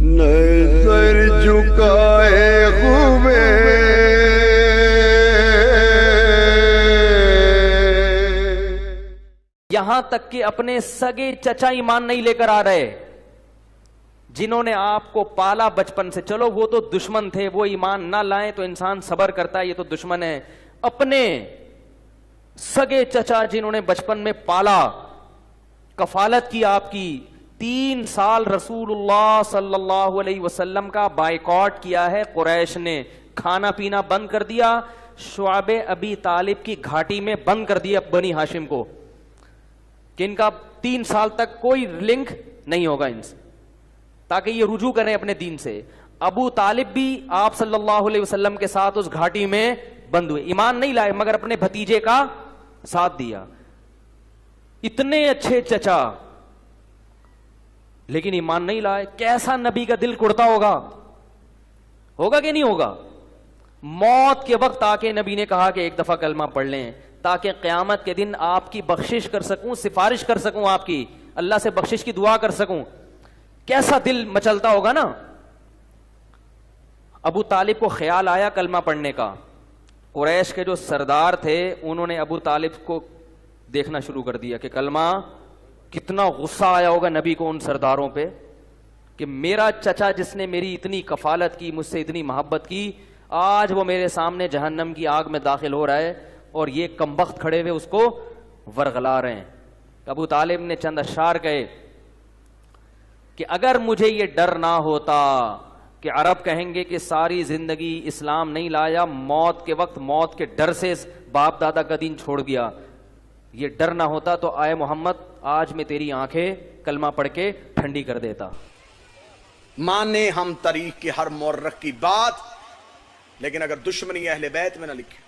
نظر جھکائے خوبے یہاں تک کہ اپنے سگے چچا ایمان نہیں لے کر آ رہے، جنہوں نے آپ کو پالا بچپن سے. چلو وہ تو دشمن تھے، وہ ایمان نہ لائیں تو انسان صبر کرتا ہے، یہ تو دشمن ہے. اپنے سگے چچا جنہوں نے بچپن میں پالا، کفالت کی آپ کی، 3 سال رسول اللہ صلی اللہ علیہ وسلم کا بائیکاٹ کیا ہے قریش نے، کھانا پینا بند کر دیا، شعب ابی طالب کی گھاٹی میں بند کر دیا بنی ہاشم کو کہ ان کا 3 سال تک کوئی لنک نہیں ہوگا ان سے، تاکہ یہ رجوع کریں اپنے دین سے. ابو طالب بھی آپ صلی اللہ علیہ وسلم کے ساتھ اس گھاٹی میں بند ہوئے، ایمان نہیں لائے مگر اپنے بھتیجے کا ساتھ دیا. اتنے اچھے چچا لیکن ایمان نہیں لائے. کیسا نبی کا دل کڑتا ہوگا کہ نہیں ہوگا؟ موت کے وقت آ کے نبی نے کہا کہ ایک دفعہ کلمہ پڑھ لیں تاکہ قیامت کے دن آپ کی بخشش کر سکوں، سفارش کر سکوں، آپ کی اللہ سے بخشش کی دعا کر سکوں. کیسا دل مچلتا ہوگا نا. ابو طالب کو خیال آیا کلمہ پڑھنے کا. قریش کے جو سردار تھے انہوں نے ابو طالب کو دیکھنا شروع کر دیا کہ کلمہ، کتنا غصہ آیا ہوگا نبی کو ان سرداروں پہ کہ میرا چچا جس نے میری اتنی کفالت کی، مجھ سے اتنی محبت کی، آج وہ میرے سامنے جہنم کی آگ میں داخل ہو رہا ہے اور یہ کمبخت کھڑے ہوئے اس کو ورغلا رہے ہیں. ابو طالب نے چند اشعار کہے کہ اگر مجھے یہ ڈر نہ ہوتا کہ عرب کہیں گے کہ ساری زندگی اسلام نہیں لایا، موت کے وقت موت کے ڈر سے باپ دادا کا دین چھوڑ دیا، یہ ڈر نہ ہوتا تو آئے محمد آج میں تیری آنکھیں کلمہ پڑھ کے ٹھنڈی کر دیتا. مانے ہم تاریخ کے ہر مورخ کی بات، لیکن اگر دشمنی اہل بیت میں نہ لکھے.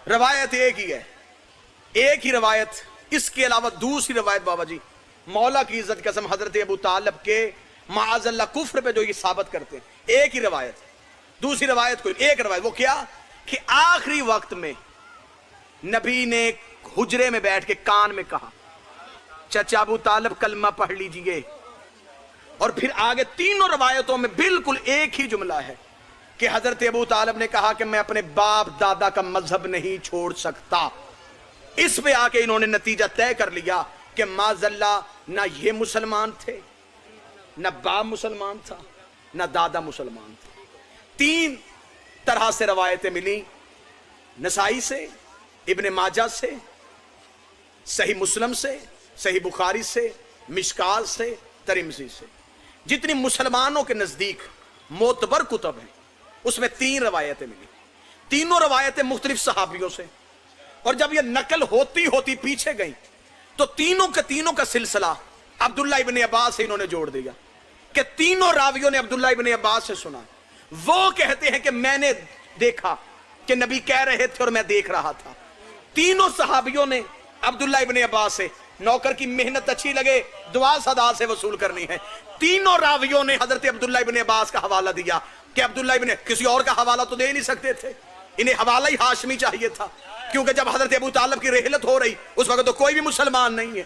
روایت ایک ہی ہے، ایک ہی روایت، اس کے علاوہ دوسری روایت بابا جی مولا کی عزت قسم حضرت ابو طالب کے معاذ اللہ کفر پہ جو یہ ثابت کرتے ہیں، ایک ہی روایت. دوسری روایت کوئی، ایک روایت. وہ کیا کہ آخری وقت میں نبی نے حجرے میں بیٹھ کے کان میں کہا چچا ابو طالب کلمہ پڑھ لیجئے. اور پھر آگے تینوں روایتوں میں بالکل ایک ہی جملہ ہے کہ حضرت ابو طالب نے کہا کہ میں اپنے باپ دادا کا مذہب نہیں چھوڑ سکتا. اس پہ آ کے انہوں نے نتیجہ طے کر لیا کہ معاذ اللہ نہ یہ مسلمان تھے، نہ باپ مسلمان تھا، نہ دادا مسلمان تھا. 3 طرح سے روایتیں ملی، نسائی سے، ابن ماجہ سے، صحیح مسلم سے، صحیح بخاری سے، مشکات سے، ترمذی سے. جتنی مسلمانوں کے نزدیک معتبر کتب ہیں اس میں 3 روایتیں ملی. تینوں روایتیں مختلف صحابیوں سے، اور جب یہ نقل ہوتی ہوتی پیچھے گئی تو تینوں کا سلسلہ عبداللہ ابن عباس سے انہوں نے جوڑ دیا کہ تینوں راویوں نے عبداللہ ابن عباس سے سنا. وہ کہتے ہیں کہ میں نے دیکھا کہ نبی کہہ رہے تھے اور میں دیکھ رہا تھا. تینوں صحابیوں نے عبداللہ ابن عباس سے، نوکر کی محنت اچھی لگے دعا صدا سے وصول کرنی ہے. تینوں راویوں نے حضرت عبداللہ ابن عباس کا حوالہ دیا کہ عبداللہ ابن، کسی اور کا حوالہ تو دے نہیں سکتے تھے، انہیں حوالہ ہی ہاشمی چاہیے تھا، کیونکہ جب حضرت ابو طالب کی رحلت ہو رہی اس وقت تو کوئی بھی مسلمان نہیں ہے،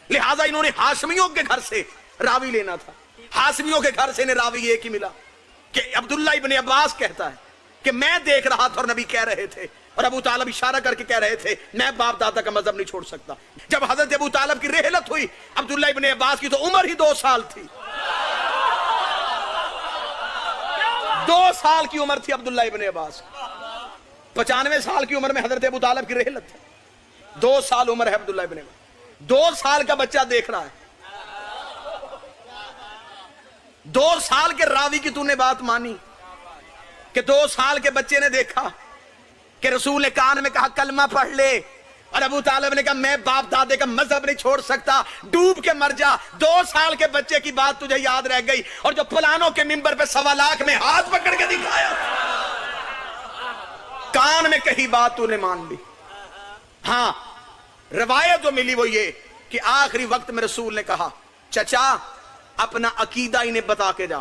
لہٰذا انہوں نے ہاشمیوں کے گھر سے راوی لینا تھا. ہاشمیوں کے گھر سے انہیں راوی ایک ہی ملا کہ عبداللہ ابن عباس کہتا ہے کہ میں دیکھ رہا تھا اور نبی کہہ رہے تھے، اور ابو طالب اشارہ کر کے کہہ رہے تھے میں باپ دادا کا مذہب نہیں چھوڑ سکتا. جب حضرت ابو طالب کی رحلت ہوئی عبداللہ ابن عباس کی تو عمر ہی 2 سال تھی. 2 سال کی عمر تھی عبداللہ ابن عباس. 95 سال کی عمر میں حضرت ابو طالب کی رحلت ہے، 2 سال عمر ہے عبداللہ ابن عباس. 2 سال کا بچہ دیکھ رہا ہے. 2 سال کے راوی کی تو نے بات مانی کہ 2 سال کے بچے نے دیکھا کہ رسول نے کان میں کہا کلمہ پڑھ لے، اور ابو طالب نے کہا میں باپ دادے کا مذہب نہیں چھوڑ سکتا، ڈوب کے مر جا. 2 سال کے بچے کی بات تجھے یاد رہ گئی، اور جو پلانوں کے منبر پہ 1.25 لاکھ میں ہاتھ پکڑ کے دکھایا، کان میں کہی بات تو نے مان لی. ہاں روایت جو ملی وہ یہ کہ آخری وقت میں رسول نے کہا چچا اپنا عقیدہ انہیں بتا کے جا.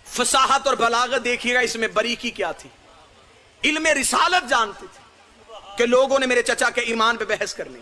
فصاحت اور بلاغت دیکھیے گا اس میں باریکی کیا تھی. علم رسالت جانتے تھے کہ لوگوں نے میرے چچا کے ایمان پہ بحث کر لی.